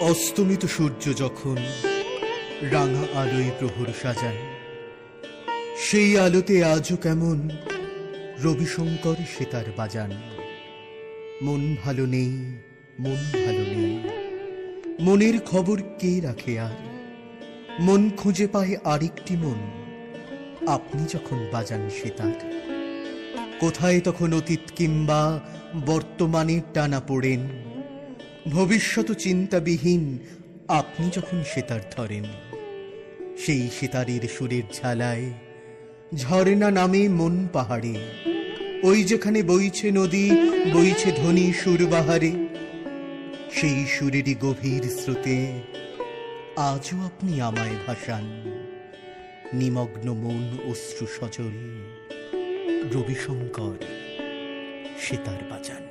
অস্তমিত সূর্য যখন রাঙা আলোয় প্রহর সাজান, সেই আলোতে আজও কেমন রবিশঙ্কর সেতার বাজান। মন ভালো নেই, মন ভালো নেই, মনের খবর কে রাখে আর? মন খুঁজে পায় আরেকটি মন, আপনি যখন বাজান সেতার। কোথায় তখন অতীত কিংবা বর্তমানের টানা পড়েন, ভবিষ্যৎ চিন্তাবিহীন আপনি যখন সেতার ধরেন। সেই সেতারের সুরের ঝালায় ঝর্ণা নামে মন পাহাড়ে, ওই যেখানে বইছে নদী, বইছে ধ্বনি সুরবাহারে। সেই সুরেরই গভীর স্রোতে আজও আপনি আমায় ভাসান। নিমগ্ন মন অশ্রু সজল, রবিশঙ্কর সেতার বাজান।